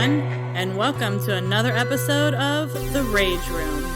everyone, and welcome to another episode of The Rage Room.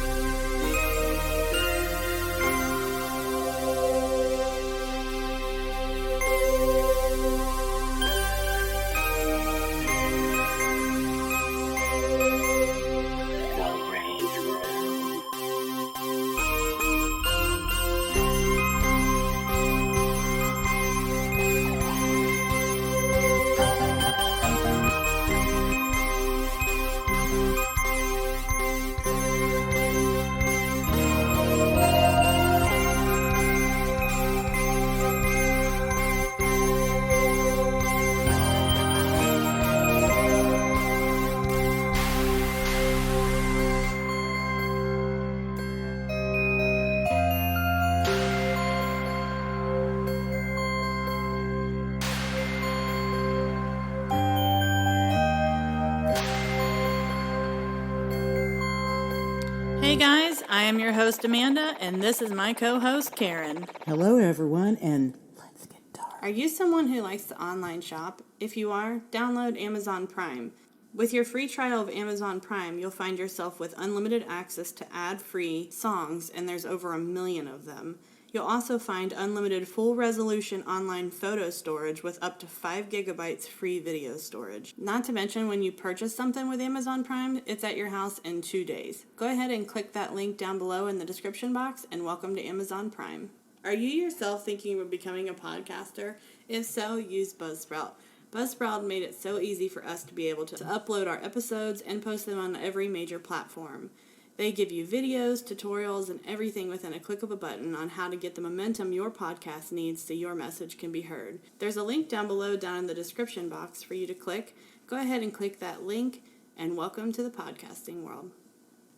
Hey guys, I am your host Amanda, and this is my co-host Karen. Hello everyone, and let's get dark. Are you someone who likes to online shop? If you are, download Amazon Prime. With your free trial of Amazon Prime, you'll find yourself with unlimited access to ad-free songs, and there's over 1 million of them. You'll also find unlimited full-resolution online photo storage with up to 5 gigabytes free video storage. Not to mention, when you purchase something with Amazon Prime, it's at your house in 2 days. Go ahead and click that link down below in the description box, and welcome to Amazon Prime. Are you yourself thinking of becoming a podcaster? If so, use Buzzsprout. Buzzsprout made it so easy for us to be able to upload our episodes and post them on every major platform. They give you videos, tutorials, and everything within a click of a button on how to get the momentum your podcast needs so your message can be heard. There's a link down below down in the description box for you to click. Go ahead and click that link, and welcome to the podcasting world.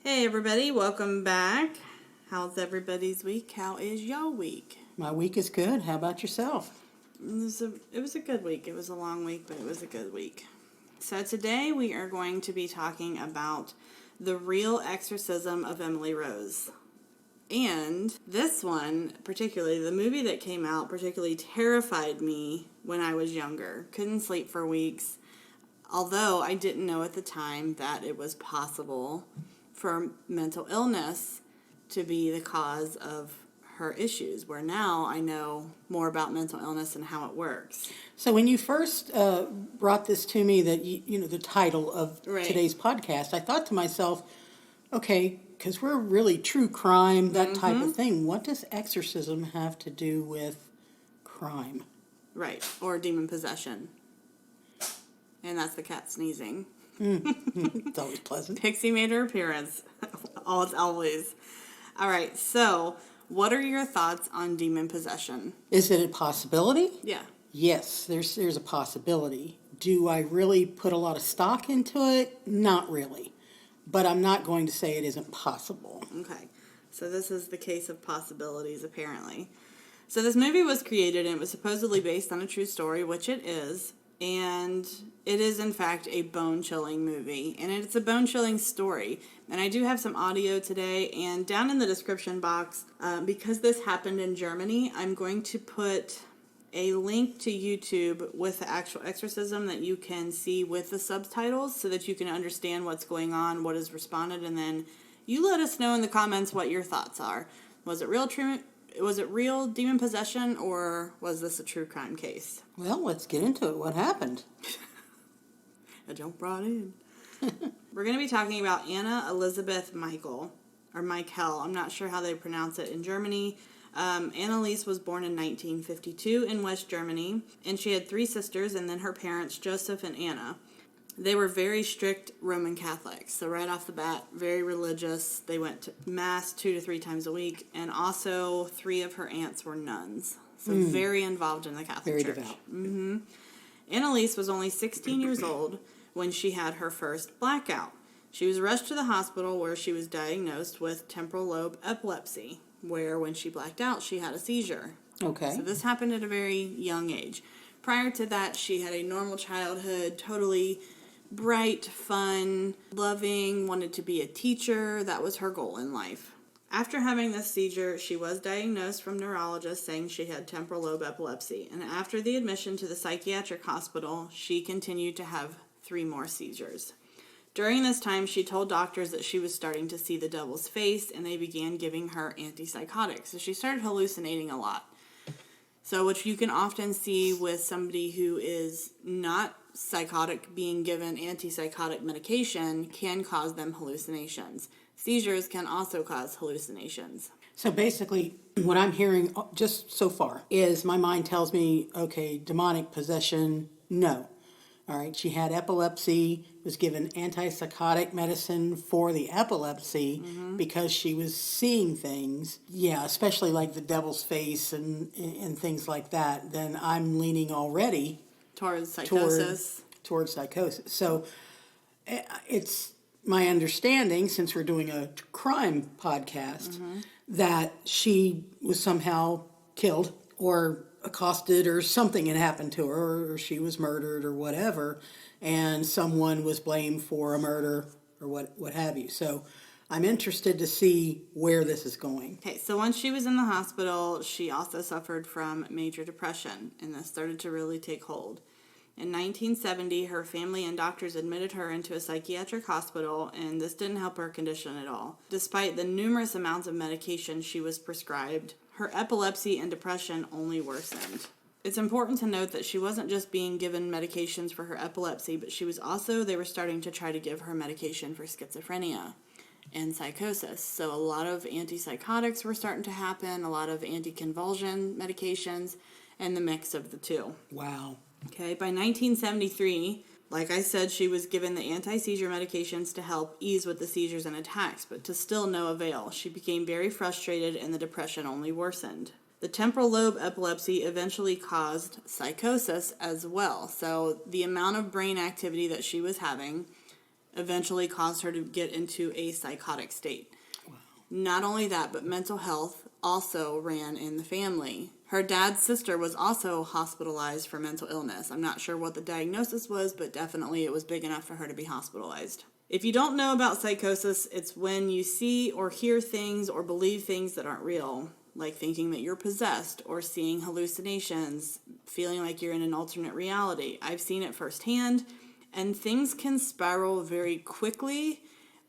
Hey everybody, welcome back. How's everybody's week? How is your week? My week is good. How about yourself? It was a good week. It was a long week, but it was a good week. So today we are going to be talking about the real exorcism of Emily Rose. And this one, particularly, the movie that came out, particularly terrified me when I was younger. Couldn't sleep for weeks. Although I didn't know at the time that it was possible for mental illness to be the cause of her issues, where now I know more about mental illness and how it works. So when you first brought this to me, that you know the title of today's podcast, I thought to myself, okay, because we're really true crime, that type of thing. What does exorcism have to do with crime? Right, or demon possession. And that's the cat sneezing. It's always pleasant. Pixie made her appearance. Always. All right, so what are your thoughts on demon possession? Is it a possibility? Yeah. Yes, there's a possibility. Do I really put a lot of stock into it? Not really. But I'm not going to say it isn't possible. Okay. So this is the case of possibilities, apparently. So this movie was created, and it was supposedly based on a true story, which it is. And it is, in fact, a bone-chilling movie. And it's a bone-chilling story. And I do have some audio today. And down in the description box, because this happened in Germany, I'm going to put a link to YouTube with the actual exorcism that you can see with the subtitles so that you can understand what's going on, what is responded, and then you let us know in the comments what your thoughts are. Was it real demon possession, or was this a true crime case? Well, let's get into it. What happened? I jumped right in. We're going to be talking about Anna Elisabeth Michel. I'm not sure how they pronounce it in Germany. Annalise was born in 1952 in West Germany, and she had 3 sisters, and then her parents, Joseph and Anna. They were very strict Roman Catholics, so right off the bat, very religious. They went to Mass 2 to 3 times a week, and also 3 of her aunts were nuns, so very involved in the Catholic Church. Very devout. Annalise was only 16 years old when she had her first blackout. She was rushed to the hospital where she was diagnosed with temporal lobe epilepsy, where when she blacked out, she had a seizure. Okay. So this happened at a very young age. Prior to that, she had a normal childhood, totally bright, fun, loving, wanted to be a teacher. That was her goal in life. After having this seizure, she was diagnosed from neurologists saying she had temporal lobe epilepsy. And after the admission to the psychiatric hospital, she continued to have 3 more seizures. During this time, she told doctors that she was starting to see the devil's face, and they began giving her antipsychotics. So she started hallucinating a lot. So, which you can often see with somebody who is not psychotic being given antipsychotic medication can cause them hallucinations. Seizures can also cause hallucinations. So basically, what I'm hearing just so far is my mind tells me, okay, demonic possession, no. All right, she had epilepsy, was given antipsychotic medicine for the epilepsy because she was seeing things. Yeah, especially like the devil's face and things like that. Then I'm leaning already Towards psychosis. Towards psychosis. So it's my understanding, since we're doing a crime podcast, that she was somehow killed or accosted or something had happened to her, or she was murdered or whatever, and someone was blamed for a murder or what have you. So I'm interested to see where this is going. Okay, so once she was in the hospital, she also suffered from major depression, and this started to really take hold. In 1970, her family and doctors admitted her into a psychiatric hospital, and this didn't help her condition at all. Despite the numerous amounts of medication she was prescribed, her epilepsy and depression only worsened. It's important to note that she wasn't just being given medications for her epilepsy, but they were starting to try to give her medication for schizophrenia and psychosis. So a lot of antipsychotics were starting to happen, a lot of anticonvulsion medications, and the mix of the two. Wow. Okay, by 1973, like I said, she was given the anti-seizure medications to help ease with the seizures and attacks, but to still no avail. She became very frustrated and the depression only worsened. The temporal lobe epilepsy eventually caused psychosis as well. So the amount of brain activity that she was having eventually caused her to get into a psychotic state. Wow. Not only that, but mental health also ran in the family. Her dad's sister was also hospitalized for mental illness. I'm not sure what the diagnosis was, but definitely it was big enough for her to be hospitalized. If you don't know about psychosis, it's when you see or hear things or believe things that aren't real, like thinking that you're possessed or seeing hallucinations, feeling like you're in an alternate reality. I've seen it firsthand, and things can spiral very quickly,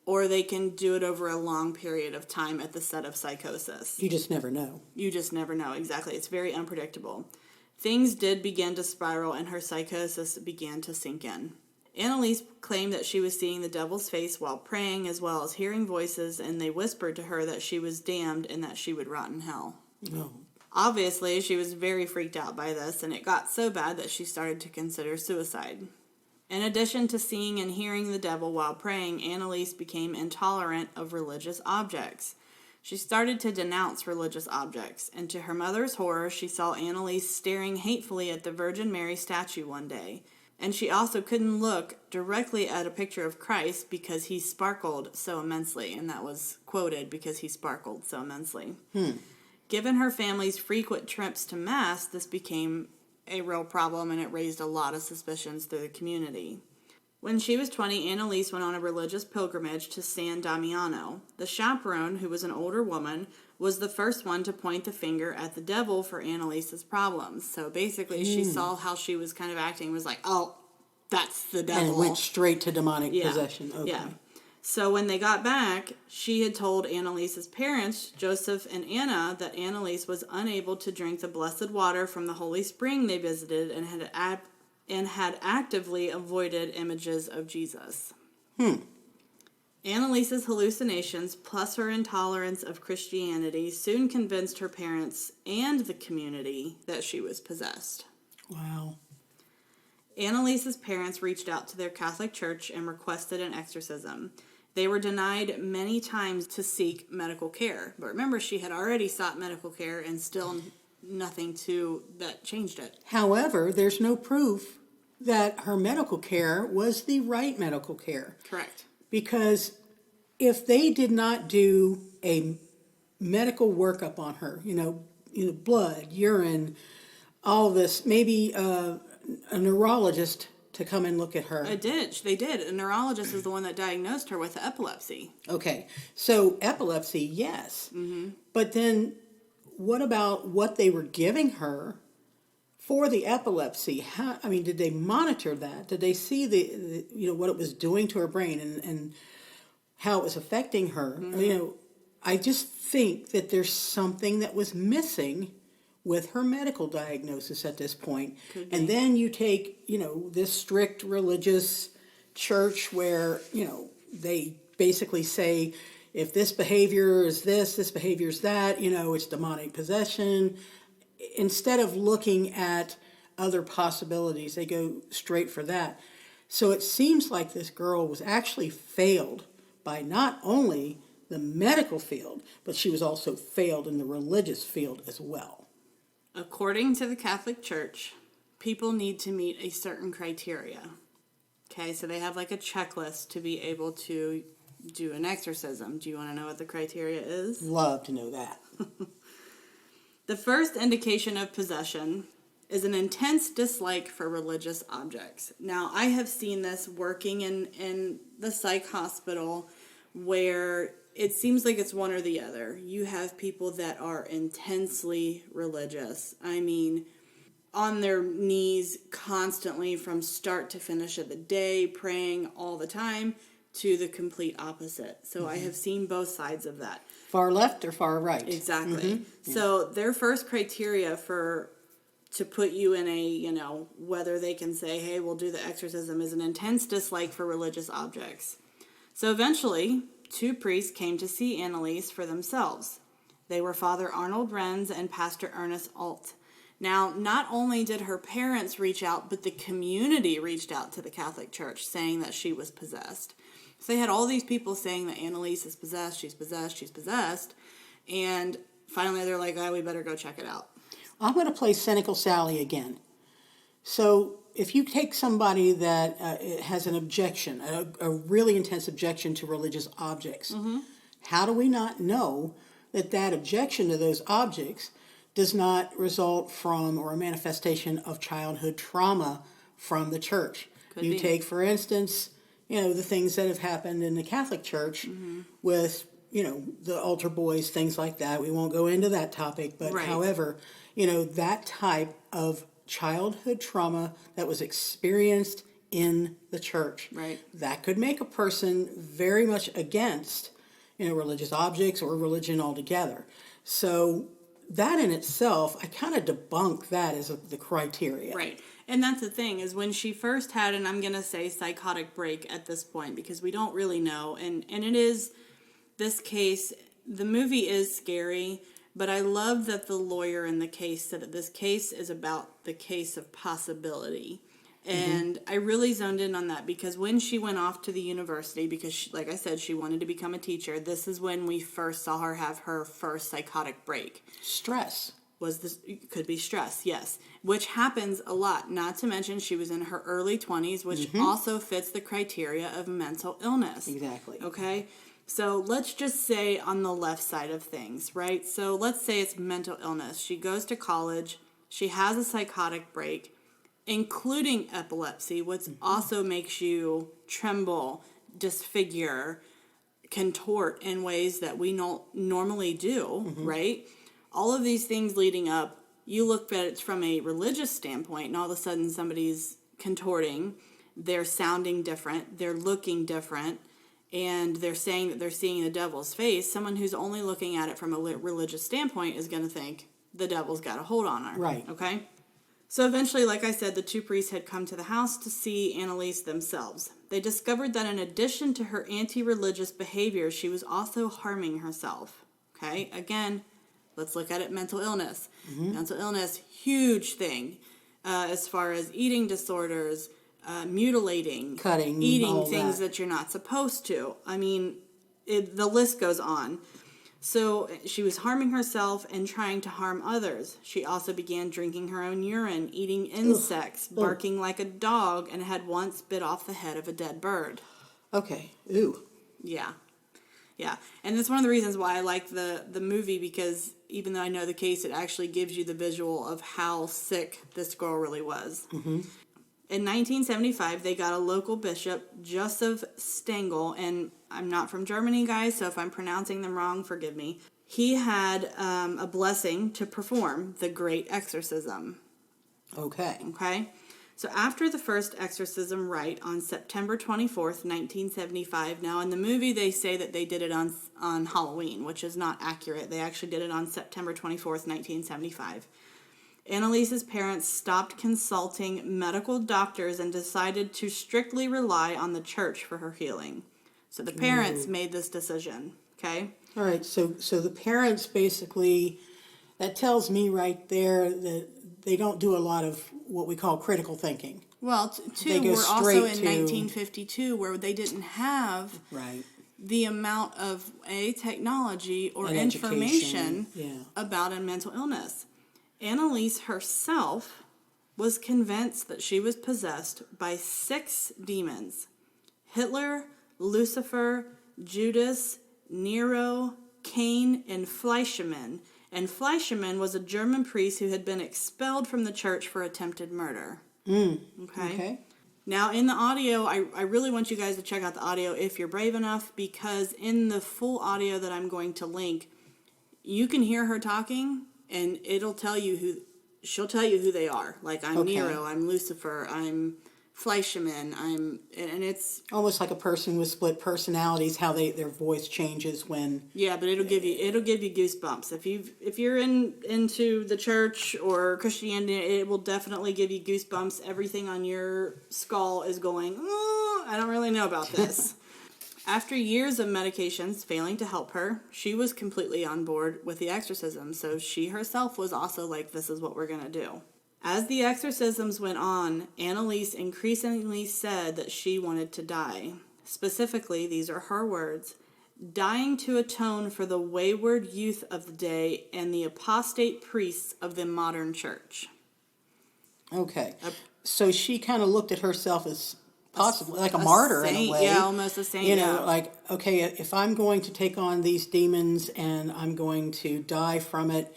or they can do it over a long period of time at the set of psychosis. You just never know. You just never know, exactly. It's very unpredictable. Things did begin to spiral, and her psychosis began to sink in. Annalise claimed that she was seeing the devil's face while praying, as well as hearing voices, and they whispered to her that she was damned and that she would rot in hell. No. Obviously, she was very freaked out by this, and it got so bad that she started to consider suicide. In addition to seeing and hearing the devil while praying, Annalise became intolerant of religious objects. She started to denounce religious objects, and to her mother's horror, she saw Annalise staring hatefully at the Virgin Mary statue one day. And she also couldn't look directly at a picture of Christ because he sparkled so immensely, and that was quoted because he sparkled so immensely. Given her family's frequent trips to Mass, this became a real problem, and it raised a lot of suspicions through the community. When she was 20, Annalise went on a religious pilgrimage to San Damiano. The chaperone, who was an older woman, was the first one to point the finger at the devil for Annalise's problems. So basically, she saw how she was kind of acting, was like, oh, that's the devil. And went straight to demonic possession. Okay. Yeah. So when they got back, she had told Annalise's parents, Joseph and Anna, that Annalise was unable to drink the blessed water from the holy spring they visited and had actively avoided images of Jesus. Annalise's hallucinations, plus her intolerance of Christianity, soon convinced her parents and the community that she was possessed. Wow. Annalise's parents reached out to their Catholic church and requested an exorcism. They were denied many times to seek medical care. But remember, she had already sought medical care and still nothing that changed it. However, there's no proof that her medical care was the right medical care. Correct. Because if they did not do a medical workup on her, blood, urine, all this, maybe a neurologist to come and look at her. They did. A neurologist is the one that diagnosed her with epilepsy. Okay. So epilepsy, yes. Mm-hmm. But then what about what they were giving her For the epilepsy, did they monitor that? Did they see what it was doing to her brain and how it was affecting her? Mm-hmm. I just think that there's something that was missing with her medical diagnosis at this point. And then you take, this strict religious church where, they basically say, if this behavior is this behavior is that, it's demonic possession. Instead of looking at other possibilities, they go straight for that. So it seems like this girl was actually failed by not only the medical field, but she was also failed in the religious field as well. According to the Catholic Church, people need to meet a certain criteria. Okay, so they have like a checklist to be able to do an exorcism. Do you want to know what the criteria is? Love to know that. The first indication of possession is an intense dislike for religious objects. Now, I have seen this working in the psych hospital where it seems like it's one or the other. You have people that are intensely religious. I mean, on their knees constantly from start to finish of the day, praying all the time, to the complete opposite. So I have seen both sides of that. Far left or far right. Exactly. Mm-hmm. So their first criteria to put you in a, whether they can say, hey, we'll do the exorcism, is an intense dislike for religious objects. So eventually, 2 priests came to see Anneliese for themselves. They were Father Arnold Renz and Pastor Ernest Alt. Now, not only did her parents reach out, but the community reached out to the Catholic Church saying that she was possessed. So they had all these people saying that Anneliese is possessed, she's possessed, she's possessed. And finally they're like, we better go check it out. I'm going to play Cynical Sally again. So if you take somebody that has an objection, a really intense objection to religious objects, how do we not know that objection to those objects does not result from or a manifestation of childhood trauma from the church? Take, for instance, the things that have happened in the Catholic Church with, the altar boys, things like that. We won't go into that topic, but however, that type of childhood trauma that was experienced in the church. Right. That could make a person very much against, religious objects or religion altogether. So that in itself, I kind of debunk that as the criteria. Right. And that's the thing, is when she first had, and I'm going to say psychotic break at this point, because we don't really know, and it is, this case, the movie is scary, but I love that the lawyer in the case said that this case is about the case of possibility. And I really zoned in on that because when she went off to the university, because she, like I said, she wanted to become a teacher, this is when we first saw her have her first psychotic break. Stress. Could be stress, yes, which happens a lot. Not to mention she was in her early 20s, which also fits the criteria of mental illness. Exactly. Okay, so let's just say on the left side of things, right? So let's say it's mental illness. She goes to college, she has a psychotic break, including epilepsy, which also makes you tremble, disfigure, contort in ways that we don't normally do, right? All of these things leading up, you look at it from a religious standpoint, and all of a sudden somebody's contorting, they're sounding different, they're looking different, and they're saying that they're seeing the devil's face. Someone who's only looking at it from a religious standpoint is going to think the devil's got a hold on her. Right. Okay? So eventually, like I said, the 2 priests had come to the house to see Anneliese themselves. They discovered that in addition to her anti-religious behavior, she was also harming herself. Okay? Again, let's look at it, mental illness. Mental illness, huge thing. As far as eating disorders, mutilating, cutting, eating things that you're not supposed to. I mean, the list goes on. So she was harming herself and trying to harm others. She also began drinking her own urine, eating insects, barking like a dog, and had once bit off the head of a dead bird. Okay. Ooh. Yeah. Yeah. And that's one of the reasons why I like the movie, because even though I know the case, it actually gives you the visual of how sick this girl really was. In 1975, they got a local bishop, Joseph Stengel, and I'm not from Germany, guys, so if I'm pronouncing them wrong, forgive me. He had a blessing to perform the Great Exorcism. Okay. Okay? So after the first exorcism rite on September 24th, 1975, now in the movie they say that they did it on Halloween, which is not accurate. They actually did it on September 24th, 1975. Annalise's parents stopped consulting medical doctors and decided to strictly rely on the church for her healing. So the parents made this decision, okay? All right, so the parents basically, that tells me right there that they don't do a lot of what we call critical thinking. Well, They go we're also in straight to- 1952 where they didn't have Right. the amount of technology or And information education, about a mental illness. Annalise herself was convinced that she was possessed by 6 demons: Hitler, Lucifer, Judas, Nero, Cain, and Fleischmann. And Fleischmann was a German priest who had been expelled from the church for attempted murder. Okay. Now, in the audio, I really want you guys to check out the audio if you're brave enough, because in the full audio that I'm going to link, you can hear her talking, and it'll tell you she'll tell you who they are. Like, I'm Nero, I'm Lucifer, I'm Fleischmann, and it's almost like a person with split personalities, how their voice changes when. Yeah, but it'll give you goosebumps. If you're into the church or Christianity, it will definitely give you goosebumps. Everything on your skull is going, oh, I don't really know about this. After years of medications failing to help her, she was completely on board with the exorcism. So she herself was also like, this is what we're going to do. As the exorcisms went on, Annalise increasingly said that she wanted to die. Specifically, these are her words: dying to atone for the wayward youth of the day and the apostate priests of the modern church. Okay. So she kind of looked at herself as possibly like a martyr saint, in a way. Yeah, almost a saint. Like, okay, if I'm going to take on these demons and I'm going to die from it,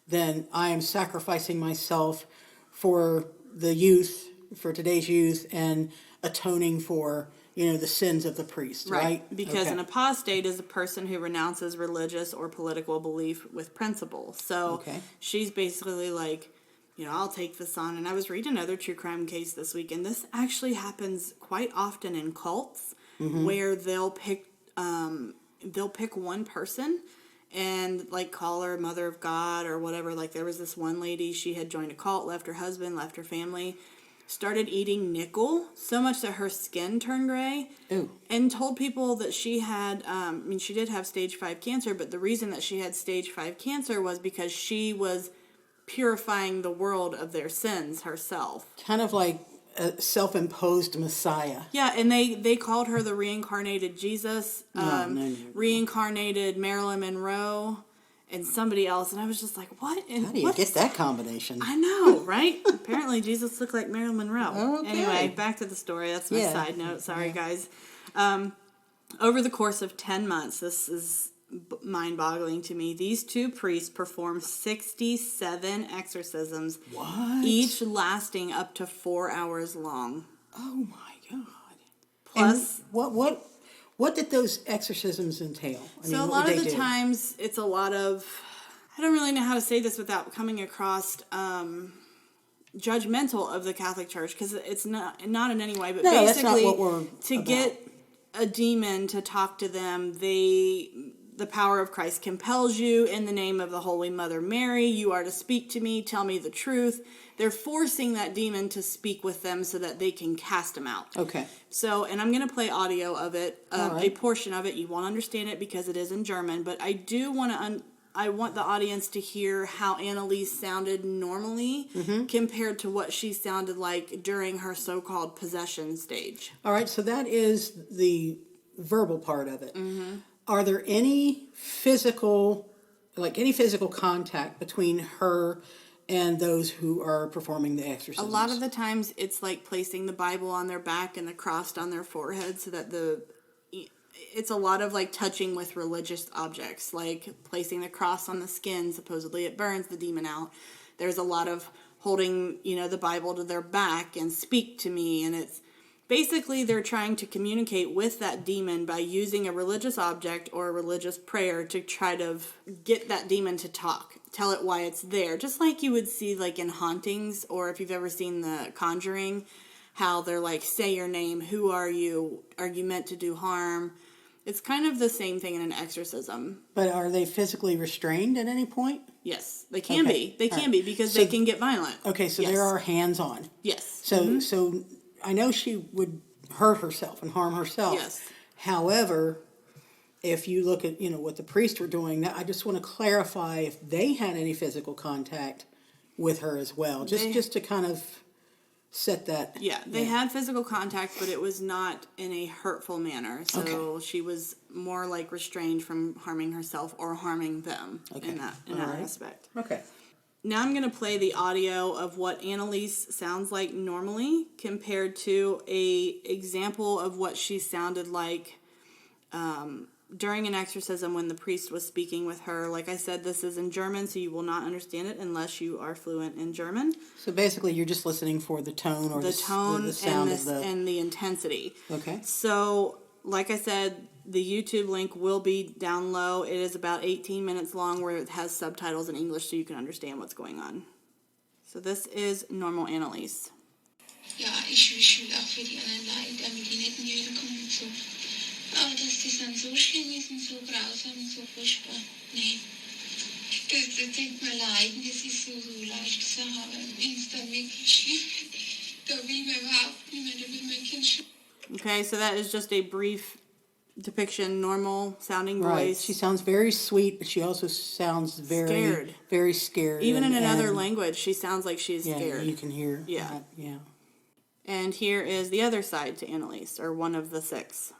then I am sacrificing myself for the youth, for today's youth, and atoning for, the sins of the priest, right? Because an apostate is a person who renounces religious or political belief with principle. So she's basically like, I'll take this on. And I was reading another true crime case this week, and this actually happens quite often in cults, where they'll pick one person and like call her Mother of God or whatever. Like, there was this one lady, she had joined a cult, left her husband, left her family, started eating nickel so much that her skin turned gray. Ooh. And told people that she had, she did have stage 5 cancer, but the reason that she had stage 5 cancer was because she was purifying the world of their sins herself. Kind of like a self-imposed Messiah. Yeah, and they called her the reincarnated Jesus, reincarnated Marilyn Monroe, and somebody else. And I was just like, what? And how do you get that combination? I know, right? Apparently Jesus looked like Marilyn Monroe. Okay. Anyway, back to the story. That's my side note. Sorry, guys. Over the course of 10 months, this is mind-boggling to me, these 2 priests performed 67 exorcisms. What? Each lasting up to 4 hours long. Oh my God. Plus, and what did those exorcisms entail? So a lot of the times it's a lot of, I don't really know how to say this without coming across judgmental of the Catholic Church, because it's not in any way, but basically that's not what we're about. Get a demon to talk to them, the power of Christ compels you. In the name of the Holy Mother Mary, you are to speak to me, tell me the truth. They're forcing that demon to speak with them so that they can cast him out. Okay. So, and I'm going to play audio of it, a portion of it. You won't understand it because it is in German, but I do want to, I want the audience to hear how Annalise sounded normally compared to what she sounded like during her so-called possession stage. All right, so that is the verbal part of it. Are there any physical contact between her and those who are performing the exorcisms? A lot of the times it's like placing the Bible on their back and the cross on their forehead so that it's a lot of like touching with religious objects, like placing the cross on the skin. Supposedly it burns the demon out. There's a lot of holding, the Bible to their back and speak to me, and it's basically they're trying to communicate with that demon by using a religious object or a religious prayer to try to get that demon to talk tell it why it's there. Just like you would see like in hauntings, or if you've ever seen The Conjuring, how they're like, say your name, who are you meant to do harm? It's kind of the same thing in an exorcism. But are they physically restrained at any point? Yes, they can be. They can be because they can get violent. Okay, so yes. there are hands-on. Yes. So I know she would hurt herself and harm herself. Yes. However, if you look at, what the priests were doing, I just want to clarify if they had any physical contact with her as well, just to kind of set that. Yeah, they had physical contact, but it was not in a hurtful manner. So she was more like restrained from harming herself or harming them in that aspect. Okay. Now I'm going to play the audio of what Annalise sounds like normally compared to a example of what she sounded like during an exorcism when the priest was speaking with her. Like I said, this is in German, so you will not understand it unless you are fluent in German. So basically, you're just listening for the tone or the sound and the intensity. Okay. So, like I said, the YouTube link will be down low. It is about 18 minutes long, where it has subtitles in English so you can understand what's going on. So this is normal Annalise. Ja, ich will auch für die anderen leiden, damit die nicht wiederkommen und so. Aber dass das dann so schlimm ist und so grausam und so furchtbar, nee. Das denkt man leiden, das ist so leicht gesagt, aber wenn es dann wirklich schlimm ist, da will man überhaupt nicht mehr, da will mein Kind schlimm. Okay, so that is just a brief depiction, normal sounding voice. Right. She sounds very sweet, but she also sounds scared. Very scared. Even in another language, she sounds like she's scared. You can hear. Yeah. That, yeah. And here is the other side to Annalise, or one of the 6.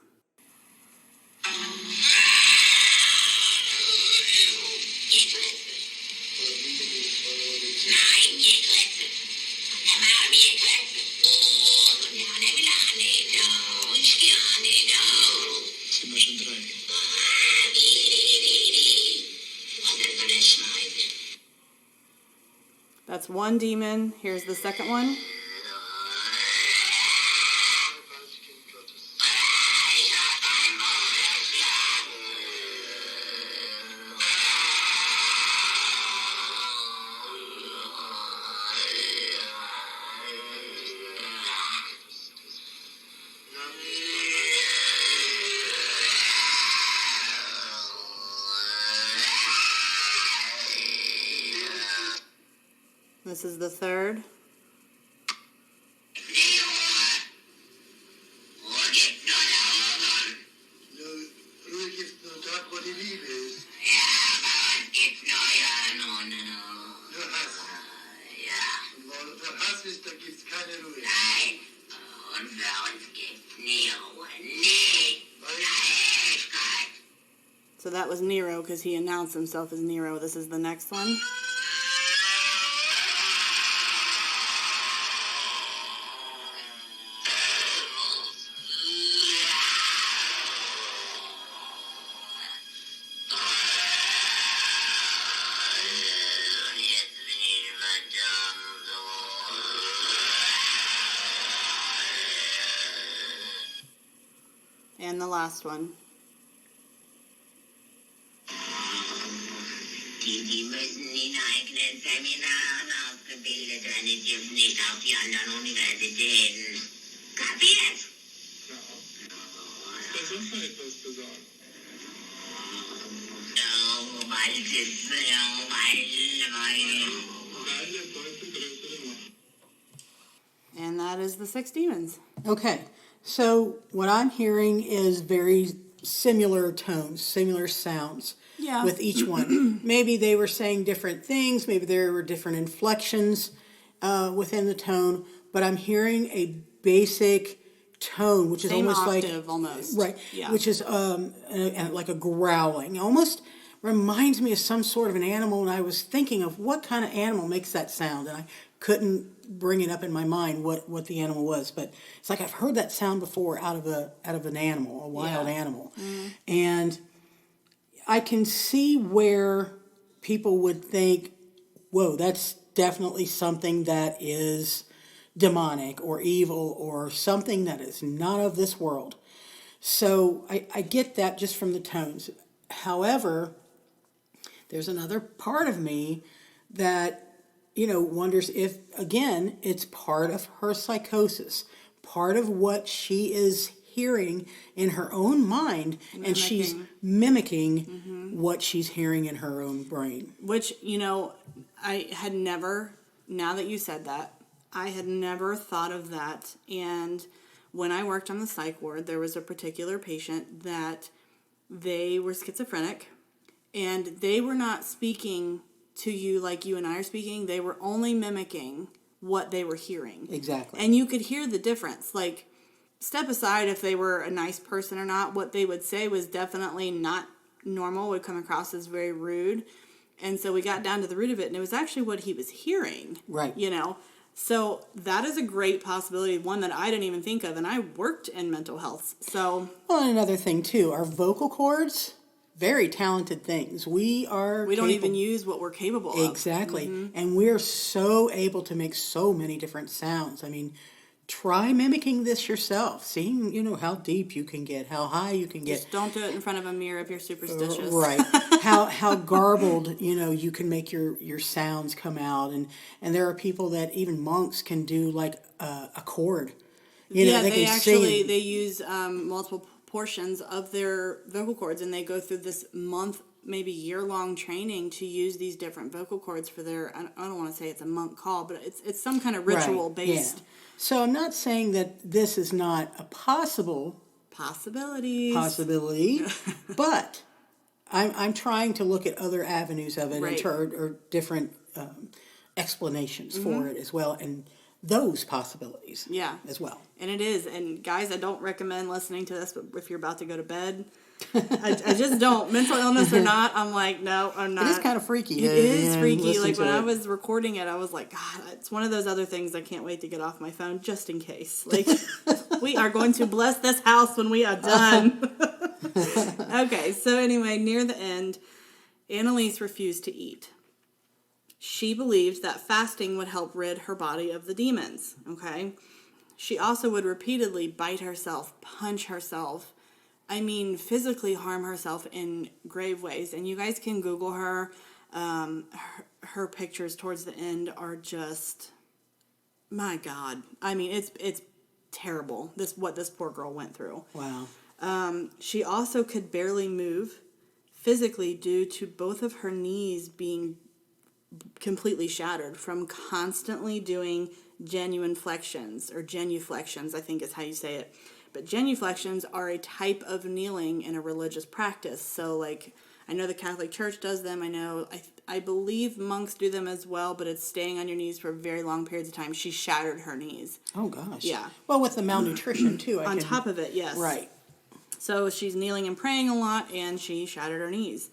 That's one demon. Here's the second one. This is the third. So that was Nero, because he announced himself as Nero. This is the next one. And the last one. Die müssen in eigenen Seminaren ausgebildet werden, die dürfen nicht auf die anderen Universitäten. Kapiert? Ja. Ist da sonst noch etwas zu sagen? And that is the 6 demons. Okay. So what I'm hearing is very similar tones, similar sounds with each one. Maybe they were saying different things. Maybe there were different inflections within the tone. But I'm hearing a basic tone, which is Same almost octave, almost. Right. Yeah. Which is like a growling. Almost reminds me of some sort of an animal. And I was thinking of what kind of animal makes that sound. And I couldn't bring it up in my mind what the animal was, but it's like I've heard that sound before out of an animal, a wild animal. And I can see where people would think, whoa, that's definitely something that is demonic or evil or something that is not of this world. So I get that just from the tones. However, there's another part of me that, wonders if, again, it's part of her psychosis, part of what she is hearing in her own mind, and she's mimicking what she's hearing in her own brain. Which, I had never, now that you said that, I had never thought of that. And when I worked on the psych ward, there was a particular patient that they were schizophrenic, and they were not speaking to you like you and I are speaking. They were only mimicking what they were hearing. Exactly. And you could hear the difference. Like, step aside if they were a nice person or not, what they would say was definitely not normal, would come across as very rude. And so we got down to the root of it, and it was actually what he was hearing. Right. So that is a great possibility, one that I didn't even think of, and I worked in mental health. So, well, and another thing too, our vocal cords, very talented things. We don't even use what we're capable of. Exactly. And we're so able to make so many different sounds. I mean, try mimicking this yourself, seeing, how deep you can get, how high you can get. Just don't do it in front of a mirror if you're superstitious. Right. How garbled, you can make your sounds come out. And there are people that, even monks, can do like a chord. They use multiple portions of their vocal cords, and they go through this month, maybe year-long training to use these different vocal cords for their, I don't want to say it's a monk call, but it's some kind of ritual-based. Yeah. So I'm not saying that this is not a possibility, but I'm trying to look at other avenues of it, right, or different explanations for it as well, and those possibilities as well. And it is. And guys, I don't recommend listening to this, but if you're about to go to bed, I just don't. Mental illness or not, I'm like, no, I'm not. It is kind of freaky. It is freaky. Like when I was recording it, I was like, God, it's one of those other things I can't wait to get off my phone just in case. Like, we are going to bless this house when we are done. Okay, so anyway, near the end, Annalise refused to eat. She believed that fasting would help rid her body of the demons, okay? She also would repeatedly bite herself, punch herself, physically harm herself in grave ways. And you guys can Google her. Her pictures towards the end are just, my God. It's terrible, what this poor girl went through. Wow. She also could barely move physically due to both of her knees being completely shattered from constantly doing genuflections, I think is how you say it. But genuflections are a type of kneeling in a religious practice. So, like, I know the Catholic Church does them. I believe monks do them as well, but it's staying on your knees for very long periods of time. She shattered her knees. Oh, gosh. Yeah. Well, with the malnutrition, too. On top of it, yes. Right. So she's kneeling and praying a lot, and she shattered her knees.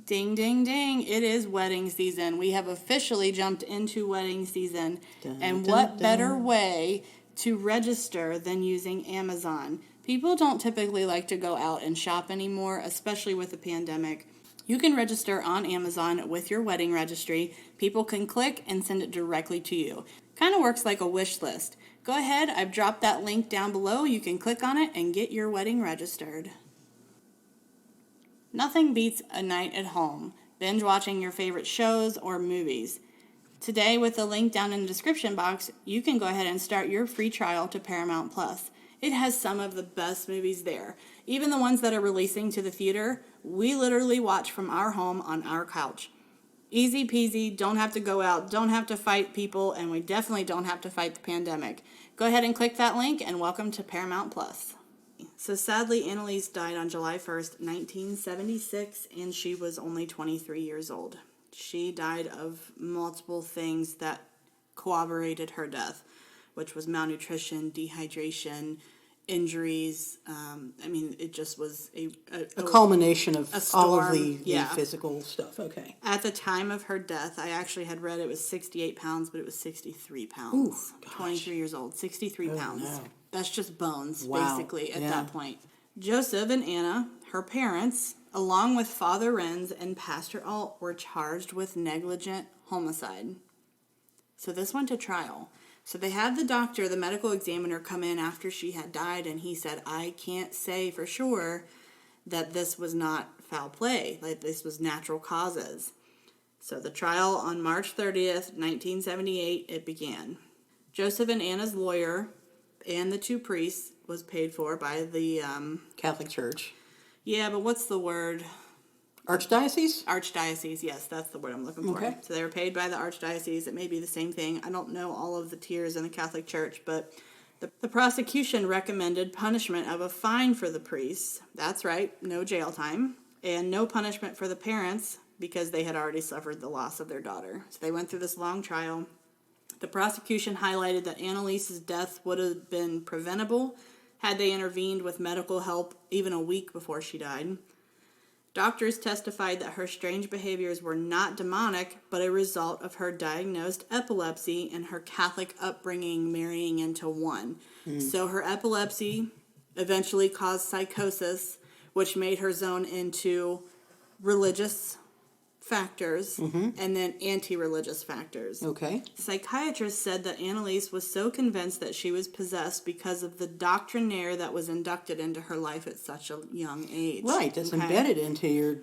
Ding, ding, ding. It is wedding season. We have officially jumped into wedding season. Dun, and dun, what dun. better way to register than using Amazon? People don't typically like to go out and shop anymore, especially with the pandemic. You can register on Amazon with your wedding registry. People can click and send it directly to you. Kind of works like a wish list. Go ahead. I've dropped that link down below. You can click on it and get your wedding registered. Nothing beats a night at home, binge watching your favorite shows or movies. Today, with the link down in the description box, you can go ahead and start your free trial to Paramount Plus. It has some of the best movies there. Even the ones that are releasing to the theater, we literally watch from our home on our couch. Easy peasy, don't have to go out, don't have to fight people, and we definitely don't have to fight the pandemic. Go ahead and click that link, and welcome to Paramount Plus. So sadly, Annalise died on July 1st, 1976, and she was only 23 years old. She died of multiple things that corroborated her death, which was malnutrition, dehydration, injuries. It just was a culmination of all of the yeah. physical stuff. Okay. At the time of her death, I actually had read it was 68 pounds, but it was 63 pounds. Ooh, gosh. 23 years old, 63 pounds. No. That's just bones, Wow. basically, at Yeah. that point. Joseph and Anna, her parents, along with Father Renz and Pastor Alt, were charged with negligent homicide. So this went to trial. So they had the medical examiner, come in after she had died, and he said, I can't say for sure that this was not foul play, like this was natural causes. So the trial on March 30th, 1978, it began. Joseph and Anna's lawyer and the two priests was paid for by the... Catholic Church. Yeah, but what's the word? Archdiocese? Archdiocese, yes, that's the word I'm looking for. Okay. So they were paid by the Archdiocese. It may be the same thing. I don't know all of the tiers in the Catholic Church, but the prosecution recommended punishment of a fine for the priests. That's right, no jail time. And no punishment for the parents because they had already suffered the loss of their daughter. So they went through this long trial. The prosecution highlighted that Annalise's death would have been preventable had they intervened with medical help even a week before she died. Doctors testified that her strange behaviors were not demonic, but a result of her diagnosed epilepsy and her Catholic upbringing marrying into one. So her epilepsy eventually caused psychosis, which made her zone into religious factors and then anti-religious factors. Okay. Psychiatrists said that Annalise was so convinced that she was possessed because of the doctrinaire that was inducted into her life at such a young age. Right, that's embedded into your,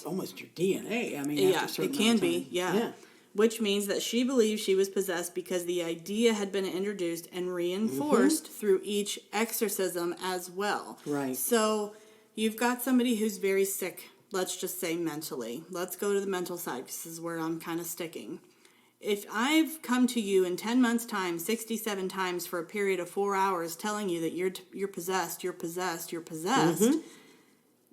almost your DNA. I mean, Yeah, after a certain it can amount of be, time. yeah. Which means that she believed she was possessed because the idea had been introduced and reinforced through each exorcism as well. Right. So you've got somebody who's very sick, let's just say mentally. Let's go to the mental side, because this is where I'm kind of sticking. If I've come to you in 10 months' time, 67 times for a period of 4 hours, telling you that you're possessed, you're possessed, you're possessed,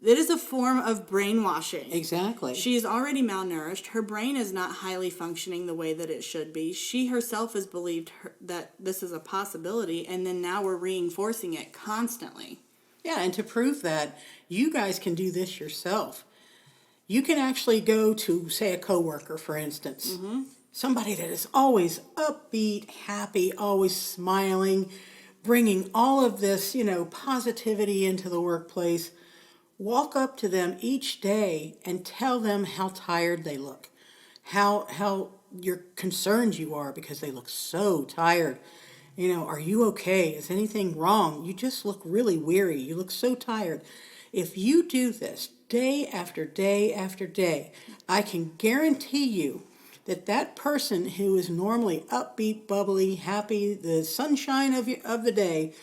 that is a form of brainwashing. Exactly. She is already malnourished. Her brain is not highly functioning the way that it should be. She herself has believed that this is a possibility, and then now we're reinforcing it constantly. Yeah, and to prove that, you guys can do this yourself. You can actually go to, say, a coworker, for instance. Somebody that is always upbeat, happy, always smiling, bringing all of this, positivity into the workplace. Walk up to them each day and tell them how tired they look, how you're concerned you are because they look so tired. Are you okay? Is anything wrong? You just look really weary. You look so tired. If you do this day after day after day, I can guarantee you that person who is normally upbeat, bubbly, happy, the sunshine of the day,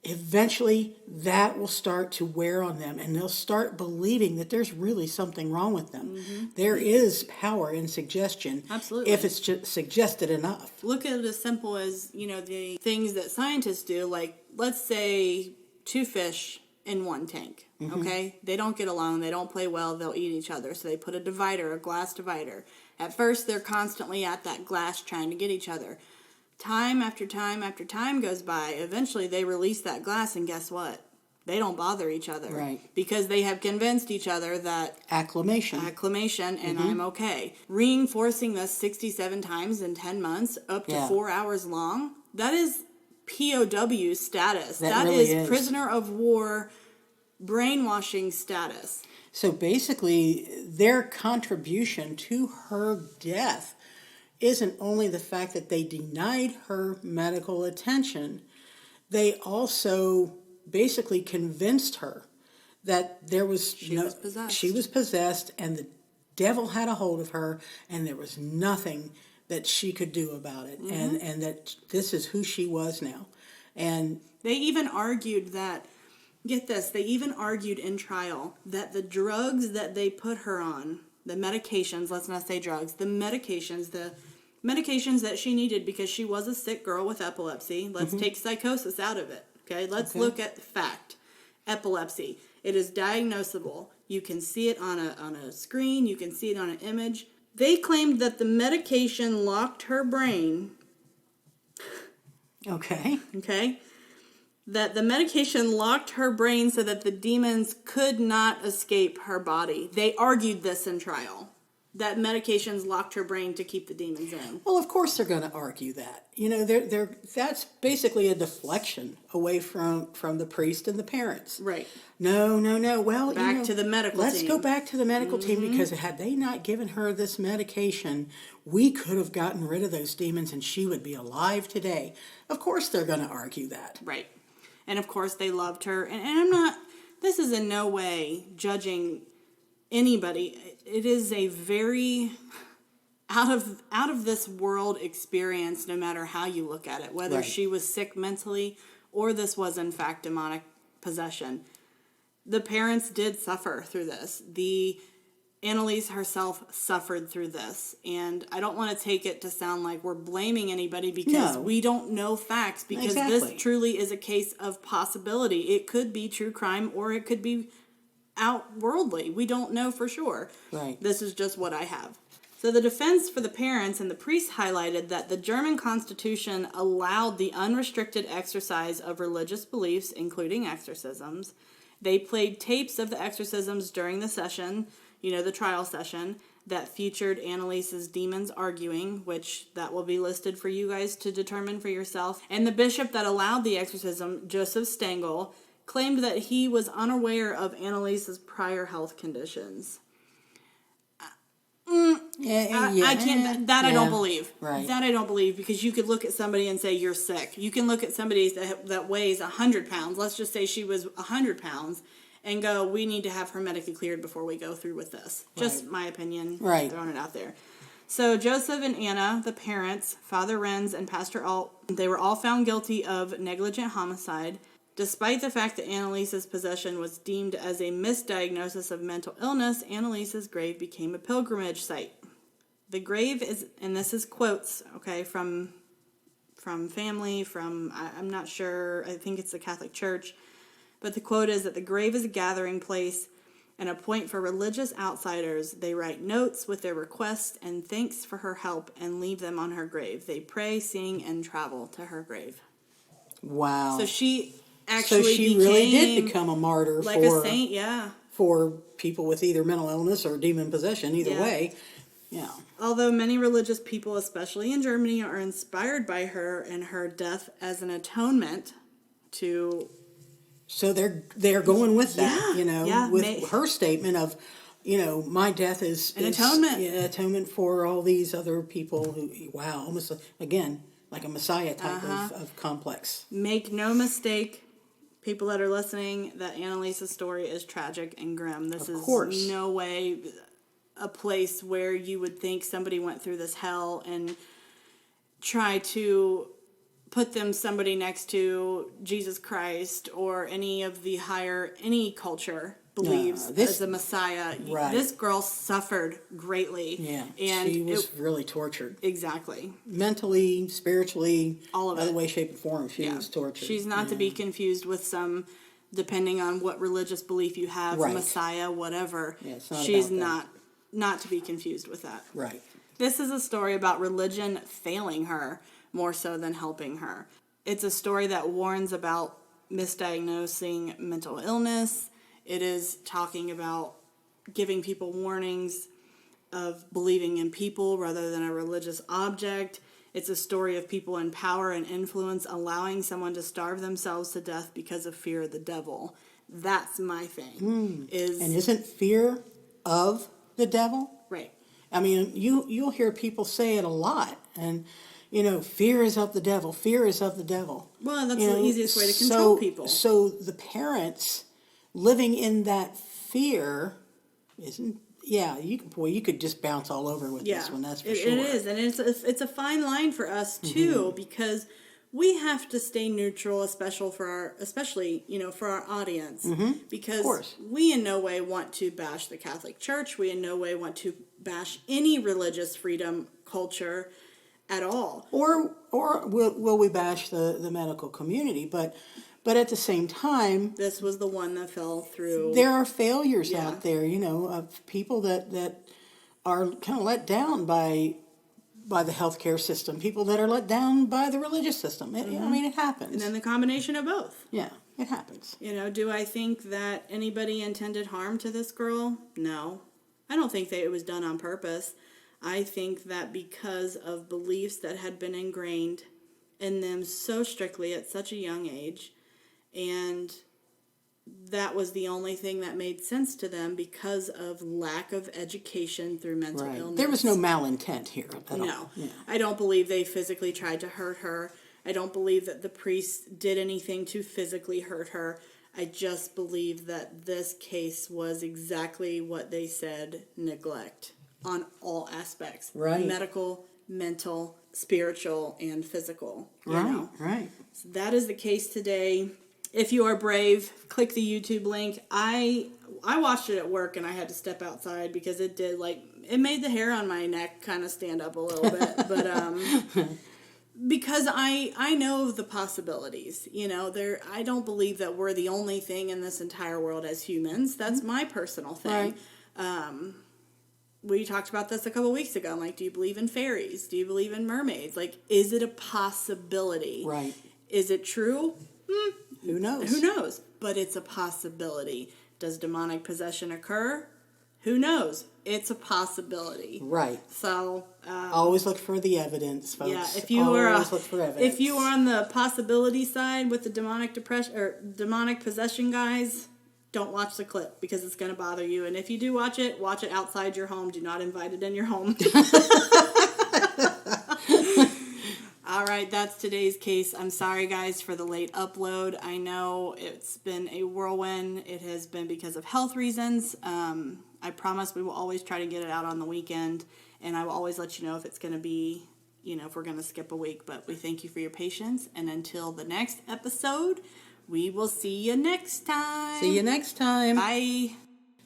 eventually that will start to wear on them, and they'll start believing that there's really something wrong with them. There is power in suggestion. Absolutely. If it's just suggested enough. Look at it as simple as, the things that scientists do, like, let's say 2 fish in 1 tank, okay? They don't get along, they don't play well, they'll eat each other, so they put a glass divider. At first, they're constantly at that glass trying to get each other. Time after time after time goes by, eventually they release that glass, and guess what? They don't bother each other. Right. Because they have convinced each other that... Acclamation, and I'm okay. Reinforcing this 67 times in 10 months, up to 4 hours long, that is POW status. That really is prisoner of war brainwashing status. So basically, their contribution to her death isn't only the fact that they denied her medical attention, they also basically convinced her that she was possessed, and the devil had a hold of her, and there was nothing that she could do about it, and that this is who she was now. And they even argued that, get this, they even argued in trial that the drugs that they put her on, the medications, let's not say drugs, the medications that she needed because she was a sick girl with epilepsy. Let's take psychosis out of it, okay? Let's look at the fact. Epilepsy. It is diagnosable. You can see it on a screen. You can see it on an image. They claimed that the medication locked her brain. Okay. Okay? That the medication locked her brain so that the demons could not escape her body. They argued this in trial. That medications locked her brain to keep the demons in. Well, of course they're going to argue that. That's basically a deflection away from the priest and the parents. Right. No. Well, back to the medical team. Let's go back to the medical team, because had they not given her this medication, we could have gotten rid of those demons and she would be alive today. Of course they're going to argue that. Right. And of course they loved her. And I'm not this is in no way judging anybody. It is a very out of this world experience, no matter how you look at it, whether she was sick mentally or this was in fact demonic possession. The parents did suffer through this. Annalise herself suffered through this. And I don't want to take it to sound like we're blaming anybody because we don't know facts, because this truly is a case of possibility. It could be true crime or it could be outworldly. We don't know for sure. Right. This is just what I have. So the defense for the parents and the priests highlighted that the German Constitution allowed the unrestricted exercise of religious beliefs, including exorcisms. They played tapes of the exorcisms during the session, the trial session, that featured Annalise's demons arguing, which that will be listed for you guys to determine for yourself. And the bishop that allowed the exorcism, Joseph Stengel, claimed that he was unaware of Annalise's prior health conditions. I can't. I don't believe. Right. That I don't believe, because you could look at somebody and say you're sick. You can look at somebody that weighs 100 pounds. Let's just say she was 100 pounds, and go, we need to have her medically cleared before we go through with this. Right. Just my opinion. Right. Throwing it out there. So Joseph and Anna, the parents, Father Renz, and Pastor Alt, they were all found guilty of negligent homicide. Despite the fact that Annalise's possession was deemed as a misdiagnosis of mental illness, Annalise's grave became a pilgrimage site. The grave is, and this is quotes, okay, from family, I'm not sure, I think it's the Catholic Church, but the quote is that the grave is a gathering place and a point for religious outsiders. They write notes with their requests and thanks for her help and leave them on her grave. They pray, sing, and travel to her grave. Wow. So she really did become a martyr, like a saint, yeah, for people with either mental illness or demon possession. Either way, yeah. Although many religious people, especially in Germany, are inspired by her and her death as an atonement to. So they're going with that, with her statement of, my death is an atonement, atonement for all these other people who, almost again like a Messiah type of complex. Make no mistake, people that are listening, that Annalise's story is tragic and grim. This is no way a place where you would think somebody went through this hell and try to put somebody next to Jesus Christ or any of the any culture believes as a Messiah. Right. This girl suffered greatly. Yeah, and she was really tortured. Exactly. Mentally, spiritually, all of it. Other way, shape, and form, she was tortured. She's not to be confused with some, depending on what religious belief you have, Messiah, whatever. Yeah, she's not to be confused with that. Right. This is a story about religion failing her more so than helping her. It's a story that warns about misdiagnosing mental illness. It is talking about giving people warnings of believing in people rather than a religious object. It's a story of people in power and influence allowing someone to starve themselves to death because of fear of the devil. That's my thing. And isn't fear of the devil? Right. I mean, you'll hear people say it a lot, and fear is of the devil. Fear is of the devil. Well, that's the easiest way to control people. So the parents living in that fear isn't. Yeah, you could just bounce all over with this one. That's for sure. It is, and it's a fine line for us too, because we have to stay neutral, especially for our audience, because we in no way want to bash the Catholic Church. We in no way want to bash any religious freedom culture at all. Or will we bash the medical community? But at the same time, this was the one that fell through. There are failures out there, of people that are kind of let down by the healthcare system, people that are let down by the religious system. I mean, it happens. And then the combination of both. Yeah, it happens. Do I think that anybody intended harm to this girl? No. I don't think that it was done on purpose. I think that because of beliefs that had been ingrained in them so strictly at such a young age, and that was the only thing that made sense to them because of lack of education through mental illness. There was no malintent here. No. Yeah. I don't believe they physically tried to hurt her. I don't believe that the priests did anything to physically hurt her. I just believe that this case was exactly what they said, neglect on all aspects. Right. Medical, mental, spiritual, and physical. Right. So that is the case today. If you are brave, click the YouTube link. I watched it at work and I had to step outside because it did, like, it made the hair on my neck kind of stand up a little bit. But because I know the possibilities, I don't believe that we're the only thing in this entire world as humans. That's my personal thing. Right. We talked about this a couple weeks ago. I'm like, do you believe in fairies? Do you believe in mermaids? Like, is it a possibility? Right. Is it true? Who knows? Who knows? But it's a possibility. Does demonic possession occur? Who knows? It's a possibility. Right. So always look for the evidence, folks. Yeah, if you are look for evidence. If you are on the possibility side with the demonic depression or demonic possession guys, don't watch the clip because it's going to bother you. And if you do watch it outside your home. Do not invite it in your home. All right, that's today's case. I'm sorry, guys, for the late upload. I know it's been a whirlwind. It has been because of health reasons. I promise we will always try to get it out on the weekend, and I will always let you know if it's going to be, if we're going to skip a week. But we thank you for your patience, and until the next episode, we will see you next time. See you next time. Bye.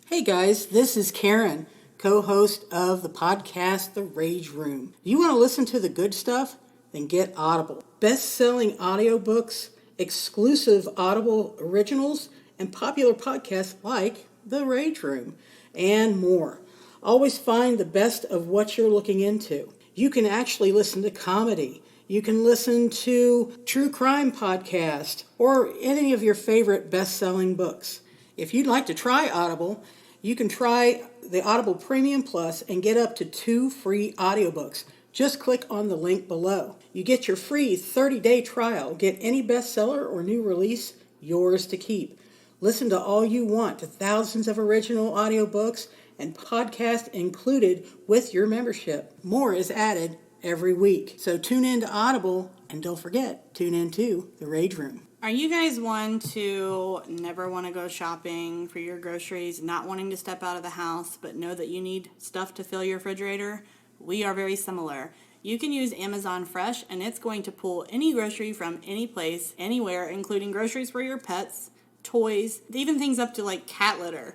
Hey, guys, this is Karen, co-host of the podcast, The Rage Room. You want to listen to the good stuff? Then get Audible. Best-selling audiobooks, exclusive Audible originals, and popular podcasts like The Rage Room, and more. Always find the best of what you're looking into. You can actually listen to comedy. You can listen to true crime podcast or any of your favorite best-selling books. If you'd like to try Audible, you can try the Audible Premium Plus and get up to 2 free audiobooks. Just click on the link below. You get your free 30-day trial. Get any bestseller or new release, yours to keep. Listen to all you want to thousands of original audiobooks and podcasts included with your membership. More is added every week. So tune in to Audible, and don't forget, tune in to The Rage Room. Are you guys one to never want to go shopping for your groceries, not wanting to step out of the house, but know that you need stuff to fill your refrigerator? We are very similar. You can use Amazon Fresh, and it's going to pull any grocery from any place, anywhere, including groceries for your pets, toys, even things up to like cat litter.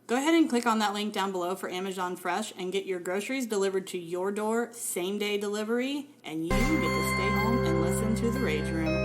Go ahead and click on that link down below for Amazon Fresh and get your groceries delivered to your door, same-day delivery, and you get to stay home and listen to The Rage Room.